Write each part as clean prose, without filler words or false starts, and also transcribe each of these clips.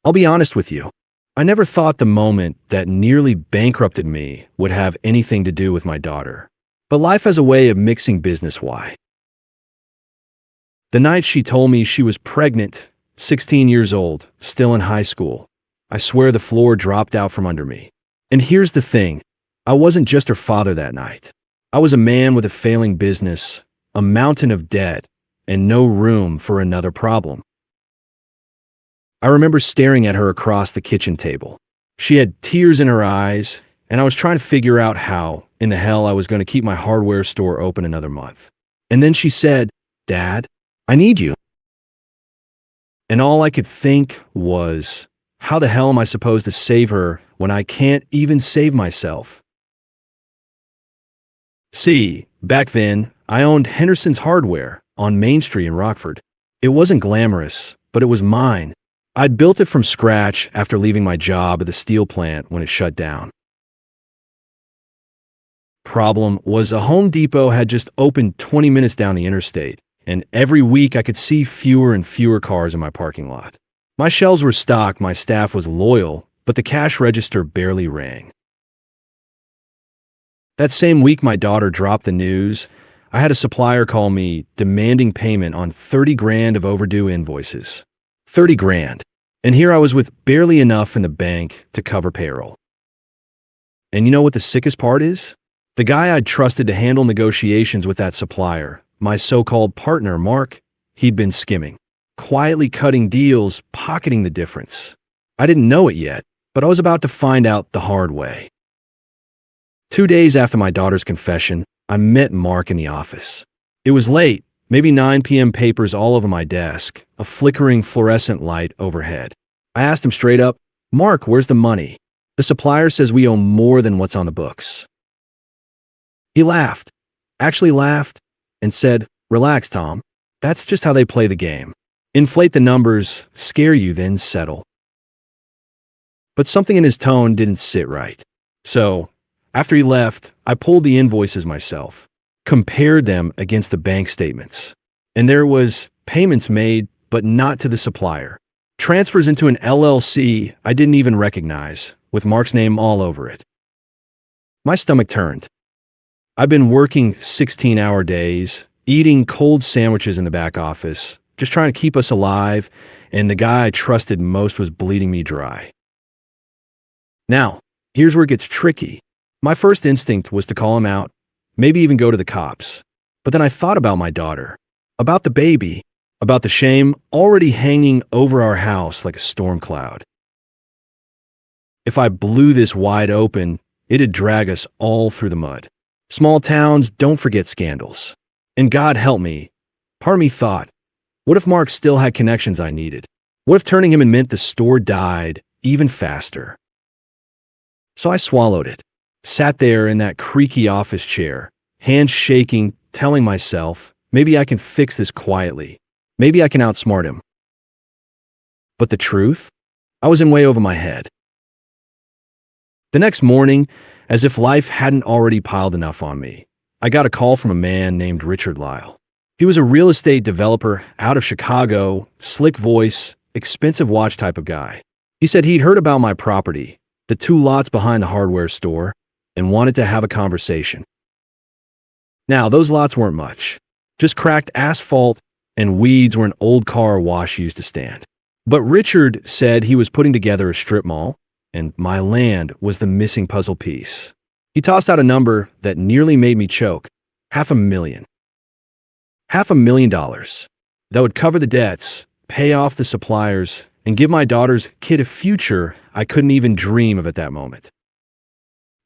I'll be honest with you. I never thought the moment that nearly bankrupted me would have anything to do with my daughter. But life has a way of mixing business. Why? The night she told me she was pregnant, 16 years old, still in high school, I swear the floor dropped out from under me. And here's the thing, I wasn't just her father that night. I was a man with a failing business, a mountain of debt, and no room for another problem. I remember staring at her across the kitchen table. She had tears in her eyes, and I was trying to figure out how in the hell I was going to keep my hardware store open another month. And then she said, "Dad, I need you." And all I could think was, how the hell am I supposed to save her when I can't even save myself? See, back then, I owned Henderson's Hardware on Main Street in Rockford. It wasn't glamorous, but it was mine. I'd built it from scratch after leaving my job at the steel plant when it shut down. Problem was, a Home Depot had just opened 20 minutes down the interstate, and every week I could see fewer and fewer cars in my parking lot. My shelves were stocked, my staff was loyal, but the cash register barely rang. That same week my daughter dropped the news, I had a supplier call me demanding payment on 30 grand of overdue invoices. 30 grand. And here I was with barely enough in the bank to cover payroll. And you know what the sickest part is? The guy I'd trusted to handle negotiations with that supplier, my so-called partner, Mark, he'd been skimming, quietly cutting deals, pocketing the difference. I didn't know it yet, but I was about to find out the hard way. 2 days after my daughter's confession, I met Mark in the office. It was late, maybe 9 p.m. papers all over my desk, a flickering fluorescent light overhead. I asked him straight up, "Mark, where's the money? The supplier says we owe more than what's on the books." He laughed, actually laughed, and said, "Relax, Tom. That's just how they play the game. Inflate the numbers, scare you, then settle." But something in his tone didn't sit right. So, after he left, I pulled the invoices myself, compared them against the bank statements. And there was payments made, but not to the supplier. Transfers into an LLC I didn't even recognize, with Mark's name all over it. My stomach turned. I've been working 16-hour days, eating cold sandwiches in the back office, just trying to keep us alive, and the guy I trusted most was bleeding me dry. Now, here's where it gets tricky. My first instinct was to call him out, maybe even go to the cops. But then I thought about my daughter, about the baby, about the shame already hanging over our house like a storm cloud. If I blew this wide open, it'd drag us all through the mud. Small towns don't forget scandals. And God help me, part of me thought, what if Mark still had connections I needed? What if turning him in meant the store died even faster? So I swallowed it. Sat there in that creaky office chair, hands shaking, telling myself, maybe I can fix this quietly. Maybe I can outsmart him. But the truth? I was in way over my head. The next morning, as if life hadn't already piled enough on me, I got a call from a man named Richard Lyle. He was a real estate developer out of Chicago, slick voice, expensive watch type of guy. He said he'd heard about my property, the 2 lots behind the hardware store, and wanted to have a conversation. Now, those lots weren't much. Just cracked asphalt and weeds where an old car wash used to stand. But Richard said he was putting together a strip mall, and my land was the missing puzzle piece. He tossed out a number that nearly made me choke. $500,000. $500,000. That would cover the debts, pay off the suppliers, and give my daughter's kid a future I couldn't even dream of at that moment.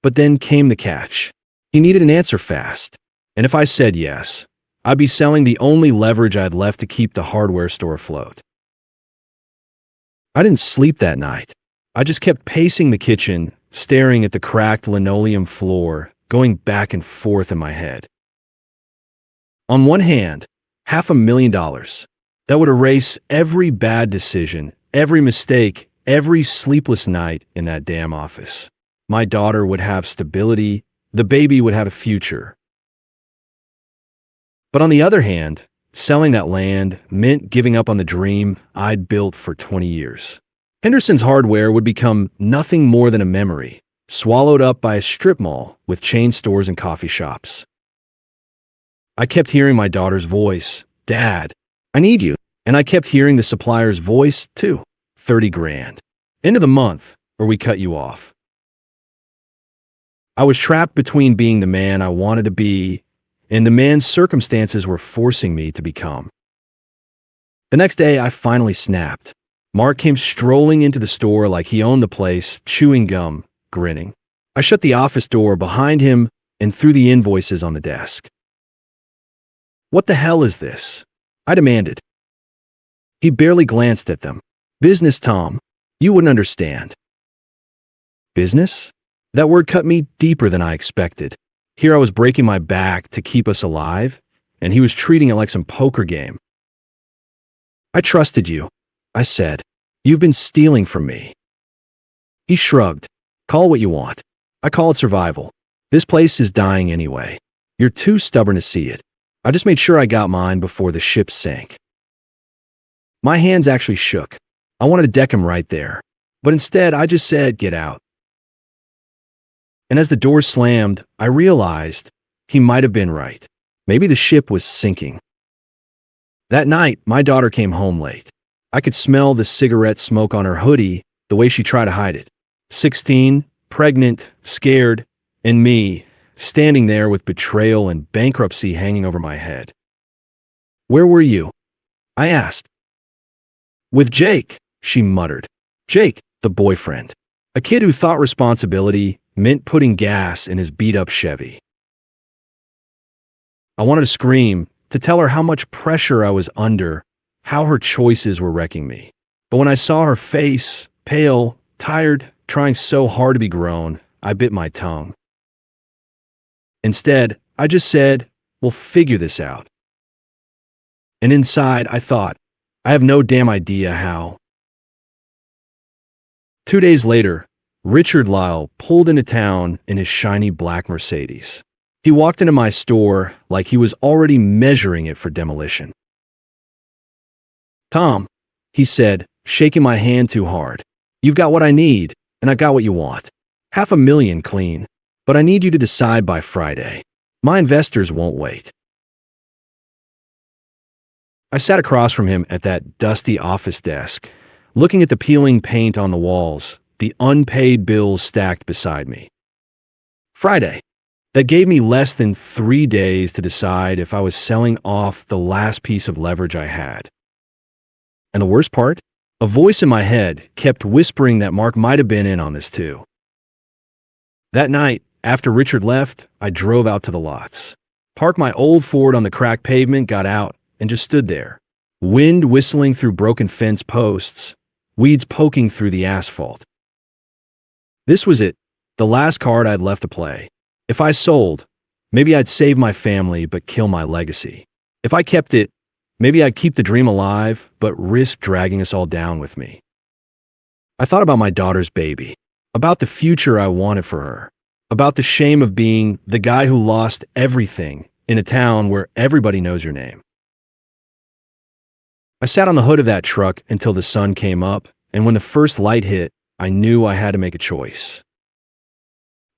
But then came the catch. He needed an answer fast. And if I said yes, I'd be selling the only leverage I'd left to keep the hardware store afloat. I didn't sleep that night. I just kept pacing the kitchen, staring at the cracked linoleum floor, going back and forth in my head. On one hand, $500,000. That would erase every bad decision, every mistake, every sleepless night in that damn office. My daughter would have stability, the baby would have a future. But on the other hand, selling that land meant giving up on the dream I'd built for 20 years. Henderson's Hardware would become nothing more than a memory, swallowed up by a strip mall with chain stores and coffee shops. I kept hearing my daughter's voice, "Dad, I need you." And I kept hearing the supplier's voice, too. 30 grand. End of the month, or we cut you off. I was trapped between being the man I wanted to be and the man circumstances were forcing me to become. The next day, I finally snapped. Mark came strolling into the store like he owned the place, chewing gum, grinning. I shut the office door behind him and threw the invoices on the desk. "What the hell is this?" I demanded. He barely glanced at them. "Business, Tom. You wouldn't understand." Business? That word cut me deeper than I expected. Here I was breaking my back to keep us alive, and he was treating it like some poker game. "I trusted you," I said. "You've been stealing from me." He shrugged. "Call it what you want. I call it survival. This place is dying anyway. You're too stubborn to see it. I just made sure I got mine before the ship sank." My hands actually shook. I wanted to deck him right there. But instead, I just said, "Get out." And as the door slammed, I realized he might have been right. Maybe the ship was sinking. That night, my daughter came home late. I could smell the cigarette smoke on her hoodie, the way she tried to hide it. 16, pregnant, scared, and me, standing there with betrayal and bankruptcy hanging over my head. "Where were you?" I asked. "With Jake," she muttered. Jake, the boyfriend. A kid who thought responsibility meant putting gas in his beat-up Chevy. I wanted to scream, to tell her how much pressure I was under, how her choices were wrecking me. But when I saw her face, pale, tired, trying so hard to be grown, I bit my tongue. Instead, I just said, "We'll figure this out." And inside, I thought, I have no damn idea how. 2 days later, Richard Lyle pulled into town in his shiny black Mercedes. He walked into my store like he was already measuring it for demolition. "Tom," he said, shaking my hand too hard, "you've got what I need, and I got what you want. $500,000 clean. But I need you to decide by Friday. My investors won't wait." I sat across from him at that dusty office desk, looking at the peeling paint on the walls, the unpaid bills stacked beside me. Friday. That gave me less than 3 days to decide if I was selling off the last piece of leverage I had. And the worst part? A voice in my head kept whispering that Mark might have been in on this too. That night, after Richard left, I drove out to the lots. Parked my old Ford on the cracked pavement, got out, and just stood there. Wind whistling through broken fence posts, weeds poking through the asphalt. This was it, the last card I'd left to play. If I sold, maybe I'd save my family but kill my legacy. If I kept it, maybe I'd keep the dream alive but risk dragging us all down with me. I thought about my daughter's baby, about the future I wanted for her, about the shame of being the guy who lost everything in a town where everybody knows your name. I sat on the hood of that truck until the sun came up, and when the first light hit, I knew I had to make a choice.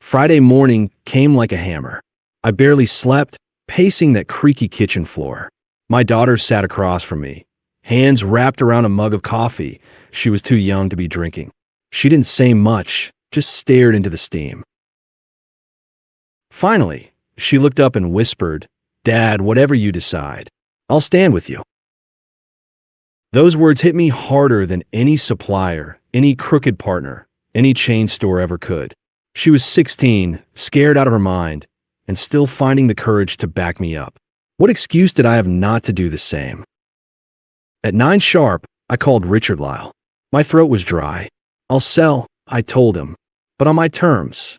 Friday morning came like a hammer. I barely slept, pacing that creaky kitchen floor. My daughter sat across from me, hands wrapped around a mug of coffee she was too young to be drinking. She didn't say much, just stared into the steam. Finally, she looked up and whispered, "Dad, whatever you decide, I'll stand with you." Those words hit me harder than any supplier, any crooked partner, any chain store ever could. She was 16, scared out of her mind, and still finding the courage to back me up. What excuse did I have not to do the same? At 9 sharp, I called Richard Lyle. My throat was dry. "I'll sell," I told him, "but on my terms."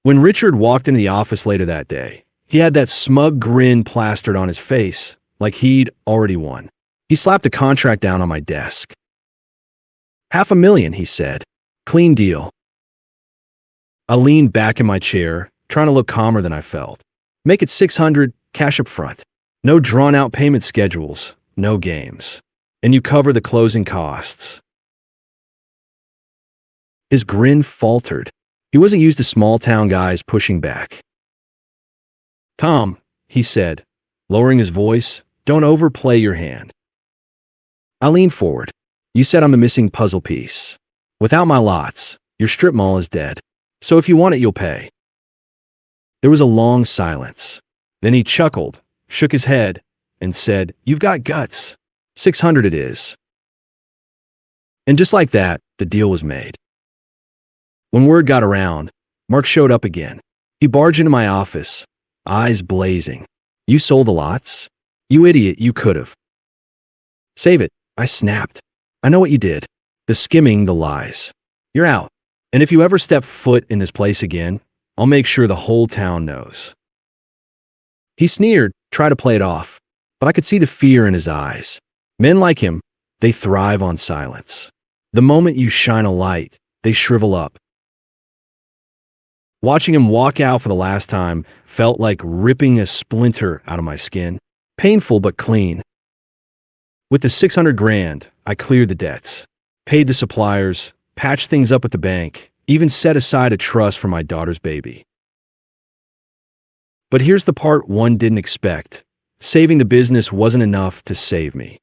When Richard walked into the office later that day, he had that smug grin plastered on his face, like he'd already won. He slapped a contract down on my desk. $500,000, he said. "Clean deal." I leaned back in my chair, trying to look calmer than I felt. "Make it 600, cash up front. No drawn-out payment schedules, no games." and you cover the closing costs. His grin faltered. He wasn't used to small-town guys pushing back. Tom, he said, lowering his voice, don't overplay your hand. I leaned forward. You said I'm the missing puzzle piece. Without my lots, your strip mall is dead. So if you want it, you'll pay. There was a long silence. Then he chuckled, shook his head, and said, You've got guts. 600 it is. And just like that, the deal was made. When word got around, Mark showed up again. He barged into my office, eyes blazing. You sold the lots? You idiot, you could've. Save it, I snapped. I know what you did. The skimming, the lies. You're out. And if you ever step foot in this place again, I'll make sure the whole town knows. He sneered, tried to play it off, but I could see the fear in his eyes. Men like him, they thrive on silence. The moment you shine a light, they shrivel up. Watching him walk out for the last time felt like ripping a splinter out of my skin. Painful but clean. With the 600 grand, I cleared the debts, paid the suppliers, patched things up at the bank, even set aside a trust for my daughter's baby. But here's the part one didn't expect. Saving the business wasn't enough to save me.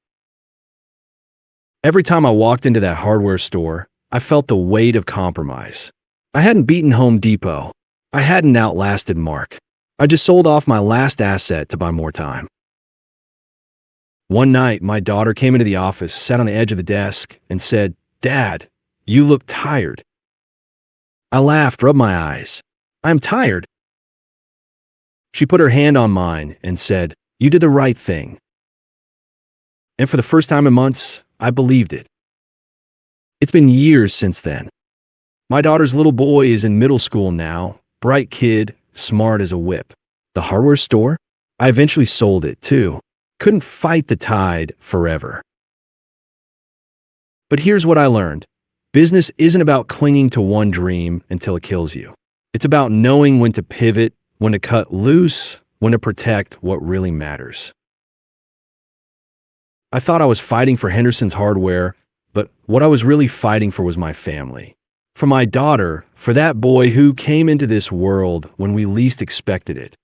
Every time I walked into that hardware store, I felt the weight of compromise. I hadn't beaten Home Depot. I hadn't outlasted Mark. I just sold off my last asset to buy more time. One night, my daughter came into the office, sat on the edge of the desk, and said, Dad, you look tired. I laughed, rubbed my eyes. I'm tired. She put her hand on mine and said, You did the right thing. And for the first time in months, I believed it. It's been years since then. My daughter's little boy is in middle school now, bright kid, smart as a whip. The hardware store? I eventually sold it, too. Couldn't fight the tide forever. But here's what I learned. Business isn't about clinging to one dream until it kills you. It's about knowing when to pivot, when to cut loose, when to protect what really matters. I thought I was fighting for Henderson's hardware, but what I was really fighting for was my family. For my daughter, for that boy who came into this world when we least expected it.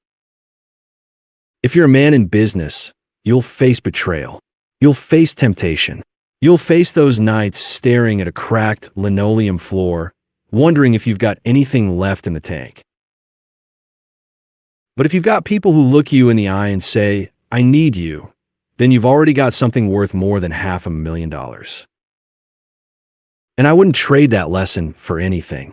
If you're a man in business, you'll face betrayal. You'll face temptation. You'll face those nights staring at a cracked linoleum floor, wondering if you've got anything left in the tank. But if you've got people who look you in the eye and say, I need you, then you've already got something worth more than $500,000. And I wouldn't trade that lesson for anything.